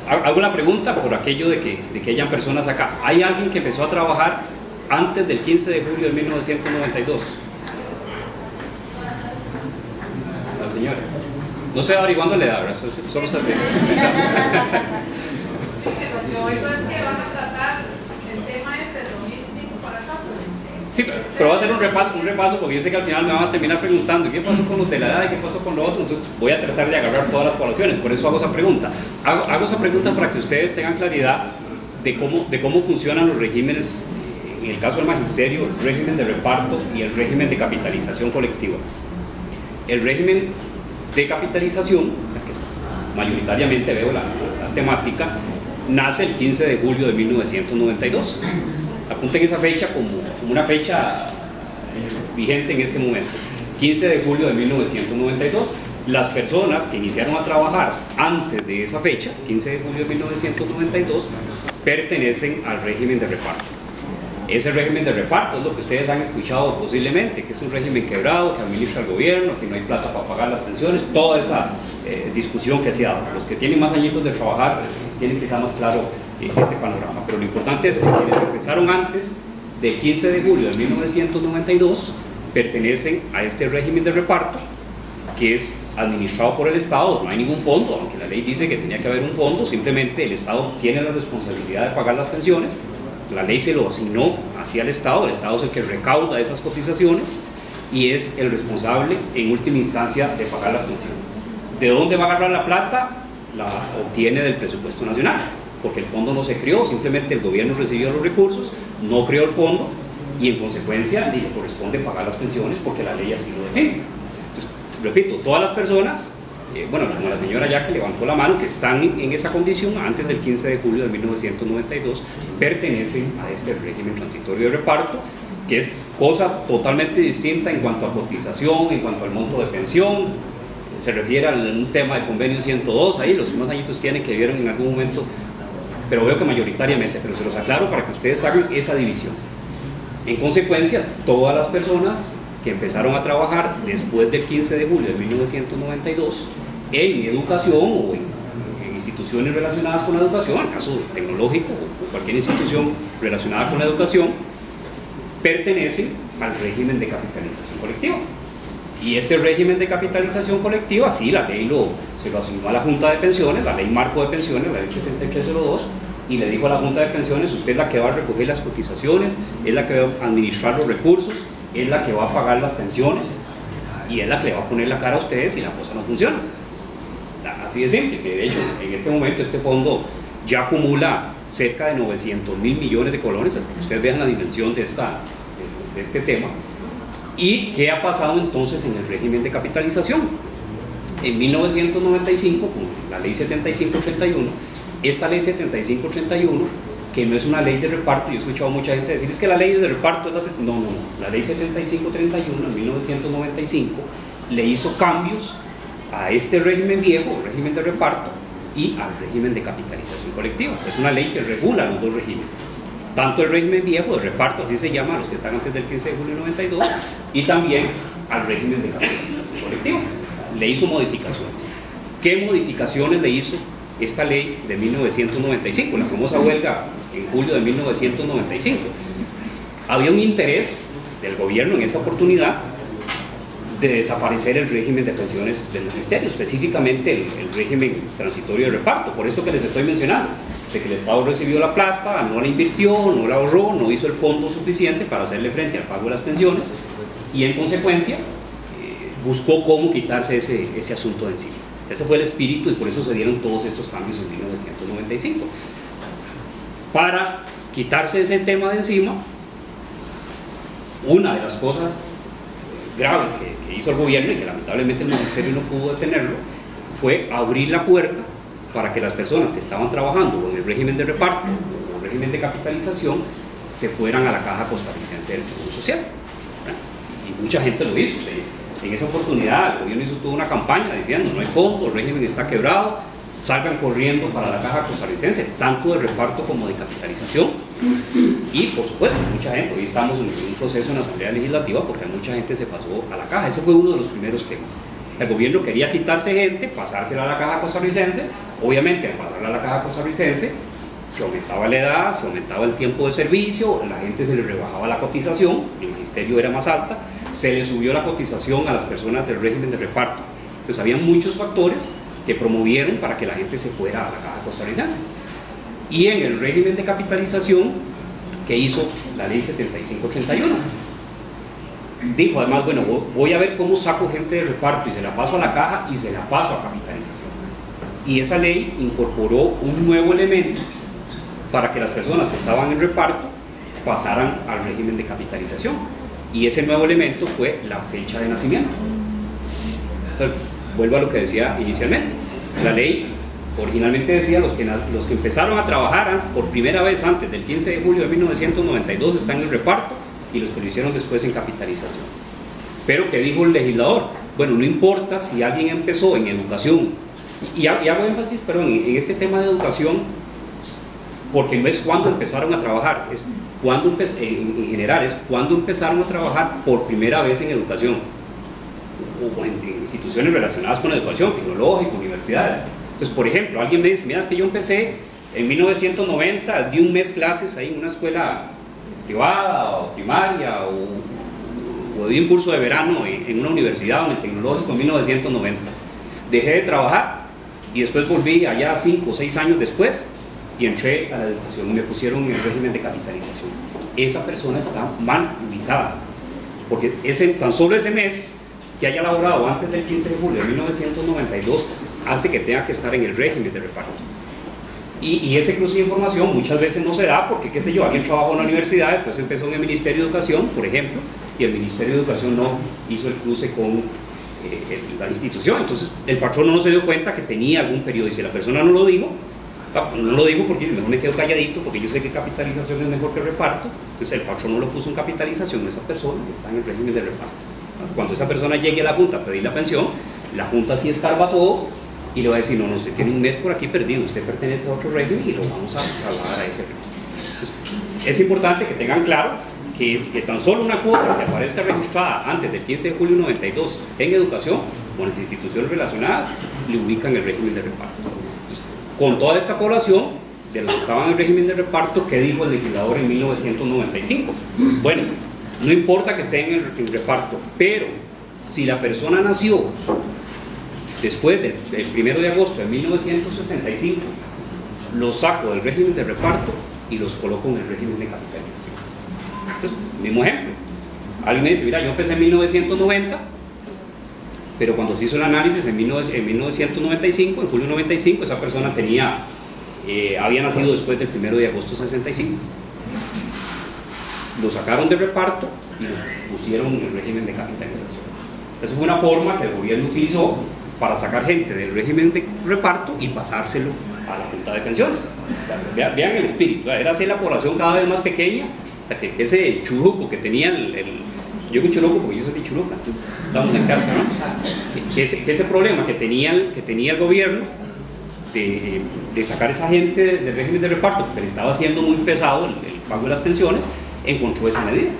Hago la pregunta por aquello de que hayan personas acá. ¿Hay alguien que empezó a trabajar antes del 15 de julio de 1992? La señora. No estoy averiguando la edad, ¿verdad? Solo se ve. Lo que oigo es que van a tratar el tema este de 2005 para acá. Sí, pero voy a hacer un repaso porque yo sé que al final me van a terminar preguntando ¿qué pasó con los de la edad y qué pasó con lo otro? Entonces voy a tratar de agarrar todas las poblaciones, por eso hago esa pregunta. Hago esa pregunta para que ustedes tengan claridad de cómo funcionan los regímenes, en el caso del magisterio, el régimen de reparto y el régimen de capitalización colectiva. El régimen de capitalización, que es mayoritariamente veo la temática, nace el 15 de julio de 1992. Apunten esa fecha como una fecha vigente en este momento. 15 de julio de 1992. Las personas que iniciaron a trabajar antes de esa fecha, 15 de julio de 1992, pertenecen al régimen de reparto. Ese régimen de reparto es lo que ustedes han escuchado posiblemente, que es un régimen quebrado, que administra el gobierno, que no hay plata para pagar las pensiones, toda esa discusión que se ha dado. Los que tienen más añitos de trabajar tienen quizá más claro ese panorama, pero lo importante es que quienes empezaron antes del 15 de julio de 1992 pertenecen a este régimen de reparto, que es administrado por el Estado. No hay ningún fondo, aunque la ley dice que tenía que haber un fondo, simplemente el Estado tiene la responsabilidad de pagar las pensiones. La ley se lo asignó hacia el Estado es el que recauda esas cotizaciones y es el responsable en última instancia de pagar las pensiones. ¿De dónde va a agarrar la plata? La obtiene del presupuesto nacional, porque el fondo no se creó, simplemente el gobierno recibió los recursos, no creó el fondo y en consecuencia le corresponde pagar las pensiones porque la ley así lo define. Entonces, repito, todas las personas, bueno, como la señora ya que levantó la mano, que están en esa condición antes del 15 de julio de 1992, pertenecen a este régimen transitorio de reparto, que es cosa totalmente distinta en cuanto a cotización, en cuanto al monto de pensión. Se refiere a un tema del convenio 102, ahí los que más añitos tienen que vieron en algún momento, pero veo que mayoritariamente, pero se los aclaro para que ustedes hagan esa división. En consecuencia, todas las personas que empezaron a trabajar después del 15 de julio de 1992 en educación o en instituciones relacionadas con la educación, en el caso tecnológico o cualquier institución relacionada con la educación, pertenecen al régimen de capitalización colectiva. Y este régimen de capitalización colectiva, sí, la ley se lo asignó a la Junta de Pensiones, la ley marco de pensiones, la ley 7302, y le dijo a la Junta de Pensiones: usted es la que va a recoger las cotizaciones, es la que va a administrar los recursos, es la que va a pagar las pensiones y es la que le va a poner la cara a ustedes si la cosa no funciona. Así de simple, que de hecho en este momento este fondo ya acumula cerca de 900.000 millones de colones, para que ustedes vean la dimensión de este tema. ¿Y qué ha pasado entonces en el régimen de capitalización? En 1995, con la ley 7581, esta ley 7581, que no es una ley de reparto, yo he escuchado a mucha gente decir, es que la ley de reparto es la... No, la ley 7531 en 1995 le hizo cambios a este régimen viejo, régimen de reparto, y al régimen de capitalización colectiva. Es una ley que regula los dos regímenes, tanto el régimen viejo de reparto, así se llama, los que están antes del 15 de julio de 92, y también al régimen de capitalización colectiva. Le hizo modificaciones. ¿Qué modificaciones le hizo esta ley de 1995, la famosa huelga en julio de 1995? Había un interés del gobierno en esa oportunidad de desaparecer el régimen de pensiones del magisterio, específicamente el régimen transitorio de reparto, por esto que les estoy mencionando, de que el Estado recibió la plata, no la invirtió, no la ahorró, no hizo el fondo suficiente para hacerle frente al pago de las pensiones y en consecuencia buscó cómo quitarse ese asunto de encima. Ese fue el espíritu y por eso se dieron todos estos cambios en 1995. Para quitarse ese tema de encima, una de las cosas graves que hizo el gobierno y que lamentablemente el magisterio no pudo detenerlo fue abrir la puerta para que las personas que estaban trabajando en el régimen de reparto o el régimen de capitalización se fueran a la Caja Costarricense del Seguro Social. Y mucha gente lo hizo. En esa oportunidad el gobierno hizo toda una campaña diciendo: no hay fondo, el régimen está quebrado, salgan corriendo para la Caja Costarricense, tanto de reparto como de capitalización. Y por supuesto, mucha gente, hoy estamos en un proceso en la Asamblea Legislativa porque mucha gente se pasó a la Caja. Ese fue uno de los primeros temas. El gobierno quería quitarse gente, pasársela a la caja costarricense. Obviamente, al pasarla a la caja costarricense, se aumentaba la edad, se aumentaba el tiempo de servicio, la gente se le rebajaba la cotización, el ministerio era más alta, se le subió la cotización a las personas del régimen de reparto. Entonces, había muchos factores que promovieron para que la gente se fuera a la caja costarricense. Y en el régimen de capitalización que hizo la ley 7581, dijo además, bueno, voy a ver cómo saco gente de reparto y se la paso a la caja y se la paso a capitalización. Y esa ley incorporó un nuevo elemento para que las personas que estaban en reparto pasaran al régimen de capitalización. Y ese nuevo elemento fue la fecha de nacimiento. Entonces, vuelvo a lo que decía inicialmente. La ley originalmente decía los que empezaron a trabajar por primera vez antes del 15 de julio de 1992 están en reparto, y los que lo hicieron después en capitalización. Pero ¿qué dijo el legislador? Bueno, no importa si alguien empezó en educación, y hago énfasis, perdón, en este tema de educación, porque no es cuando empezaron a trabajar, es cuando en general es cuando empezaron a trabajar por primera vez en educación, o en instituciones relacionadas con la educación, tecnológica, universidades. Entonces, por ejemplo, alguien me dice, mira, es que yo empecé en 1990, di un mes clases ahí en una escuela privada o primaria, o di un curso de verano en una universidad o en el tecnológico en 1990. Dejé de trabajar y después volví allá 5 o 6 años después y entré a la educación y me pusieron en el régimen de capitalización. Esa persona está mal ubicada, porque tan solo ese mes que haya laborado antes del 15 de julio de 1992 hace que tenga que estar en el régimen de reparto. Y ese cruce de información muchas veces no se da porque, qué sé yo, alguien trabajó en la universidad, después empezó en el Ministerio de Educación, por ejemplo, y el Ministerio de Educación no hizo el cruce con la institución. Entonces el patrón no se dio cuenta que tenía algún periodo, y si la persona no lo dijo porque mejor me quedo calladito, porque yo sé que capitalización es mejor que reparto. Entonces el patrón no lo puso en capitalización, esa persona está en el régimen de reparto. Cuando esa persona llegue a la Junta a pedir la pensión, la Junta sí escarba todo y le va a decir, no, usted tiene un mes por aquí perdido, usted pertenece a otro régimen y lo vamos a trasladar a ese régimen. Entonces, es importante que tengan claro que tan solo una cuota que aparezca registrada antes del 15 de julio de 92 en educación, con las instituciones relacionadas, le ubican el régimen de reparto. Entonces, con toda esta población de los que estaban en el régimen de reparto, ¿qué dijo el legislador en 1995? Bueno, no importa que estén en el reparto, pero si la persona nació después del 1 de agosto de 1965, los saco del régimen de reparto y los coloco en el régimen de capitalización. Entonces, mismo ejemplo, alguien me dice, mira, yo empecé en 1990, pero cuando se hizo el análisis en 1995, en julio 95, esa persona había nacido después del 1 de agosto de 65. Lo sacaron de reparto y lo pusieron en el régimen de capitalización. Esa fue una forma que el gobierno utilizó para sacar gente del régimen de reparto y pasárselo a la Junta de Pensiones. Vean el espíritu, era hacer la población cada vez más pequeña, o sea, que ese churuco que tenía yo digo churuco porque yo soy de Churuca, entonces estamos en casa, ¿no? Que ese problema que tenía el gobierno de sacar a esa gente del régimen de reparto, porque le estaba haciendo muy pesado el pago de las pensiones, encontró esa medida.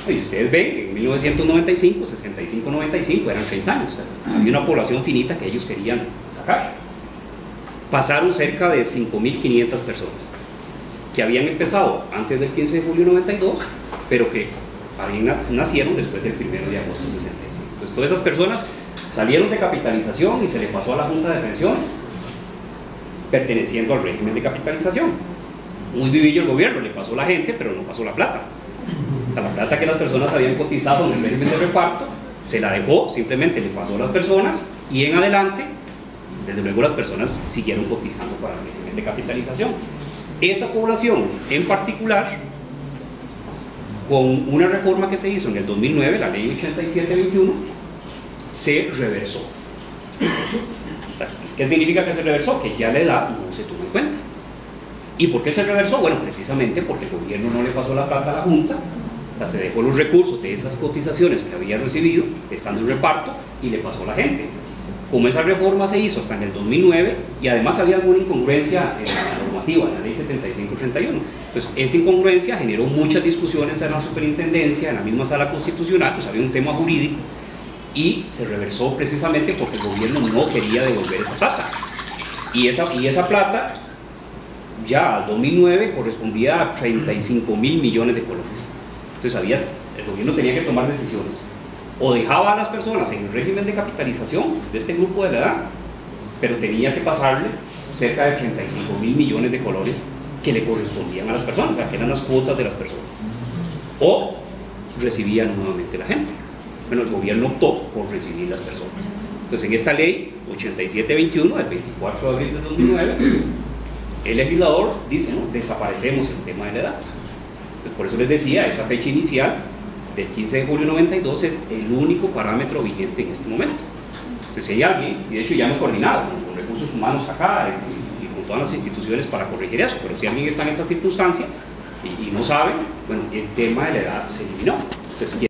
Y si ustedes ven, en 1995, 65-95, eran 30 años, o sea, había una población finita que ellos querían sacar. Pasaron cerca de 5.500 personas que habían empezado antes del 15 de julio de 92, pero que nacieron después del 1 de agosto de 65. Entonces todas esas personas salieron de capitalización y se le pasó a la Junta de Pensiones perteneciendo al régimen de capitalización. Muy vivillo el gobierno, le pasó la gente, pero no pasó la plata. La plata que las personas habían cotizado en el régimen de reparto se la dejó, simplemente le pasó a las personas, y en adelante, desde luego, las personas siguieron cotizando para el régimen de capitalización. Esa población en particular, con una reforma que se hizo en el 2009, la ley 8721, se reversó. ¿Qué significa que se reversó? Que ya la edad no se tuvo en cuenta. ¿Y por qué se reversó? Bueno, precisamente porque el gobierno no le pasó la plata a la Junta, o sea, se dejó los recursos de esas cotizaciones que había recibido estando en reparto y le pasó a la gente. Como esa reforma se hizo hasta en el 2009 y además había alguna incongruencia en la normativa, en la ley 7531, pues esa incongruencia generó muchas discusiones en la superintendencia, en la misma sala constitucional, pues había un tema jurídico y se reversó precisamente porque el gobierno no quería devolver esa plata. Y esa plata ya al 2009 correspondía a 35.000 millones de colones. Entonces el gobierno tenía que tomar decisiones. O dejaba a las personas en el régimen de capitalización de este grupo de la edad, pero tenía que pasarle cerca de 35.000 millones de colones que le correspondían a las personas, o sea, que eran las cuotas de las personas. O recibían nuevamente la gente. Bueno, el gobierno optó por recibir las personas. Entonces, en esta ley 8721 del 24 de abril de 2009, el legislador dice, ¿no?, desaparecemos el tema de la edad. Pues por eso les decía, esa fecha inicial del 15 de julio 92 es el único parámetro vigente en este momento. Entonces, si hay alguien, y de hecho ya hemos coordinado con recursos humanos acá y con todas las instituciones para corregir eso, pero si alguien está en esta circunstancia y no sabe, bueno, el tema de la edad se eliminó. Entonces,